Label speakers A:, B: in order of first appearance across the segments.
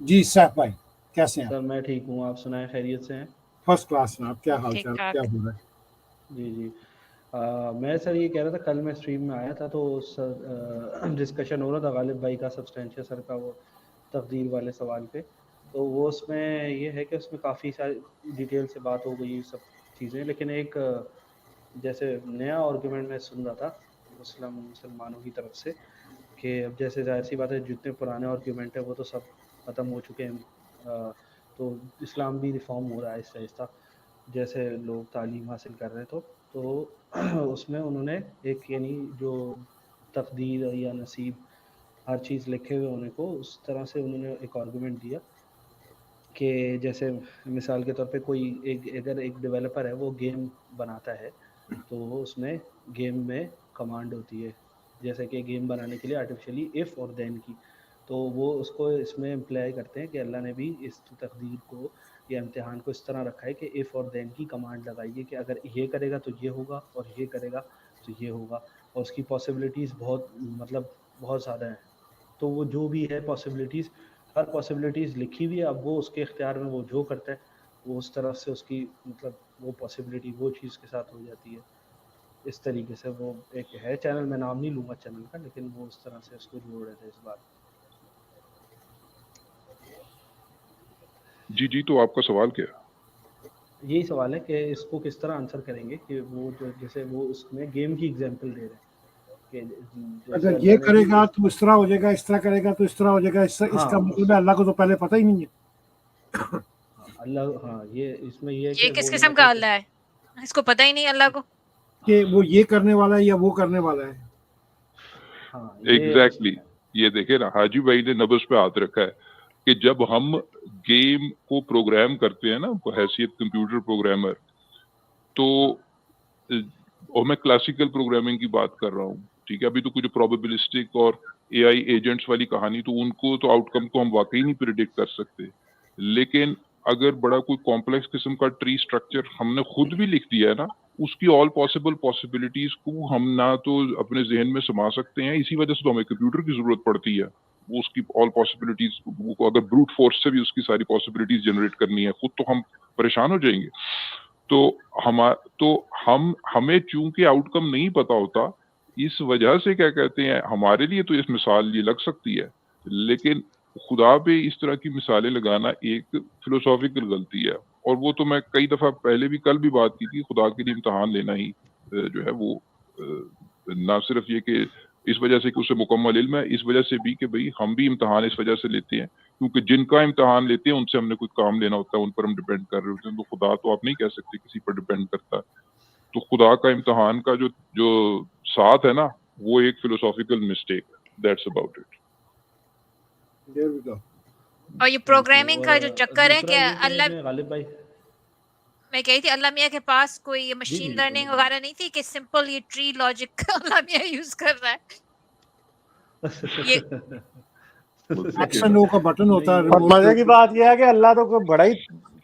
A: जी सैफ भाई कैसे हैं
B: सर मैं ठीक हूँ, आप सुनाएं, खैरियत से हैं?
A: फर्स्ट क्लास में। आप क्या हाल
C: ठीक
A: चाल,
C: ठाक।
A: क्या हो रहा है?
B: जी जी। मैं सर ये कह रहा था, कल मैं स्ट्रीम में आया था तो सर डिस्कशन हो रहा था गालिब भाई का, सब्सटेंशियल सर का, वो तकदीर वाले सवाल पे। तो वो उसमें ये है कि उसमें काफ़ी सारी डिटेल से बात हो गई सब चीज़ें, लेकिन एक जैसे नया आर्गूमेंट मैं सुन रहा था मुसलमानों की तरफ से कि अब जैसे जाहिर सी बात है, जितने पुराने आर्ग्यूमेंट है वो तो सब ख़त्म हो चुके हैं, तो इस्लाम भी रिफॉर्म हो रहा है आहिस्ता आहिस्ता, जैसे लोग तालीम हासिल कर रहे हैं। तो उसमें उन्होंने एक यानी जो तकदीर या नसीब हर चीज़ लिखे हुए होने को, उस तरह से उन्होंने एक आर्गूमेंट दिया कि जैसे मिसाल के तौर पे कोई अगर एक डेवलपर है वो गेम बनाता है तो उसमें गेम में कमांड होती है, जैसे कि गेम बनाने के लिए आर्टिफिशियली इफ़ और देन की, तो वो उसको इसमें इम्प्लाई करते हैं कि अल्लाह ने भी इस तकदीर को या इम्तिहान को इस तरह रखा है कि इफ़ और देन की कमांड लगाई है कि अगर ये करेगा तो ये होगा और ये करेगा तो ये होगा, और उसकी पॉसिबिलिटीज़ बहुत मतलब बहुत ज़्यादा हैं। तो वो जो भी है पॉसिबिलिटीज़, हर पॉसिबिलिटीज़ लिखी हुई है, अब वो उसके इख्तियार में वो जो करता है वो उस तरफ से उसकी मतलब वो पॉसिबिलिटी वो चीज़ के साथ हो जाती है। इस तरीके से वो एक है चैनल, मैं नाम नहीं लूँगा चैनल का, लेकिन वो उस तरह से उसको जोड़ रहे थे इस बार।
D: जी जी, तो आपका सवाल क्या है?
B: यही सवाल है कि इसको किस तरह आंसर करेंगे कि वो जो जैसे वो उसमें गेम की एग्जांपल दे रहे हैं कि जैसे
A: अगर
B: अल्लाह
A: ये
B: ने भी
A: करेगा तो इस तरह हो जाएगा, इस तरह करेगा तो इस तरह हो जाएगा, इसका मतलब है अल्लाह को तो पहले पता ही नहीं है।
B: अल्लाह, हाँ ये इसमें ये है
C: ये
B: कि
C: किस
B: वो
C: किस्म का अल्लाह है, इसको पता ही नहीं अल्लाह को
A: कि वो ये करने वाला है या वो करने वाला है।
B: हाँ
D: एग्जैक्टली ये देखे ना, हाजी भाई ने नब्ज पे हाथ रखा है कि जब हम गेम को प्रोग्राम करते हैं ना हैसियत कंप्यूटर प्रोग्रामर, तो और मैं क्लासिकल प्रोग्रामिंग की बात कर रहा हूँ, ठीक है, अभी तो कुछ प्रोबेबिलिस्टिक और एआई एजेंट्स वाली कहानी, तो उनको तो आउटकम को हम वाकई नहीं प्रिडिक्ट कर सकते, लेकिन अगर बड़ा कोई कॉम्प्लेक्स किस्म का ट्री स्ट्रक्चर हमने खुद भी लिख दिया है ना, उसकी ऑल पॉसिबल पॉसिबिलिटीज को हम ना तो अपने जहन में समा सकते हैं, इसी वजह से तो हमें कंप्यूटर की जरूरत पड़ती है। वो उसकी ऑल पॉसिबिलिटीज को अगर ब्रूट फोर्स से भी उसकी सारी पॉसिबिलिटीज जनरेट करनी है खुद, तो हम परेशान हो जाएंगे। तो हमें चूंकि आउटकम नहीं पता होता, इस वजह से क्या कहते हैं, हमारे लिए तो इस मिसाल ये लग सकती है, लेकिन खुदा पे इस तरह की मिसालें लगाना एक फिलोसॉफिकल गलती है। और वो तो मैं कई दफा पहले भी कल भी बात की थी, खुदा के लिए इम्तहान लेना ही जो है वो ना सिर्फ ये कि इस वजह से कि उसे मुकम्मल इल्म है, इस वजह से भी कि भाई हम भी इम्तहान इस वजह से लेते हैं क्योंकि जिनका इम्तहान लेते हैं उनसे हमने कुछ काम लेना होता है, उन पर हम डिपेंड कर रहे होते हैं। तो खुदा तो आप नहीं कह सकते किसी पर डिपेंड करता है, तो खुदा का इम्तहान का जो जो साथ है ना, वो एक फिलोसॉफिकल मिस्टेक है। That's about it.
A: There we go.
C: और ये प्रोग्रामिंग का जो चक्कर है कि अल्लाह,
B: गालिब भाई
C: मैं कही थी अल्लाह मियाँ के पास कोई ये मशीन लर्निंग वगैरह नहीं थी कि सिंपल ये ट्री लॉजिक अल्लाह मियाँ यूज कर रहा है। ये
A: एक्शन का बटन होता है।
E: और मजे की बात यह है कि अल्लाह तो कोई बड़ा ही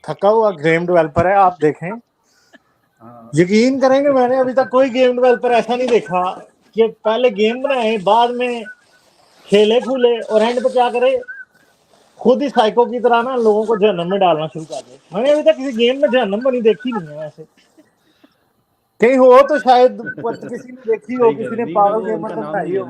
E: थका हुआ गेम डेवलपर है। आप देखें, यकीन करेंगे, मैंने अभी तक कोई गेम डेवलपर ऐसा नहीं देखा कि पहले गेम बनाए, बाद में खेले खूले और एंड पे क्या करे, खुद ही साइको की तरह ना लोगों को जहन्नम में डालना शुरू कर दे। मैंने अभी तक किसी गेम में जहन्नम बनी देखी नहीं है। वैसे कहीं हो तो शायद किसी ने देखी हो, किसी ने पागल गेमर तो बनाई हो।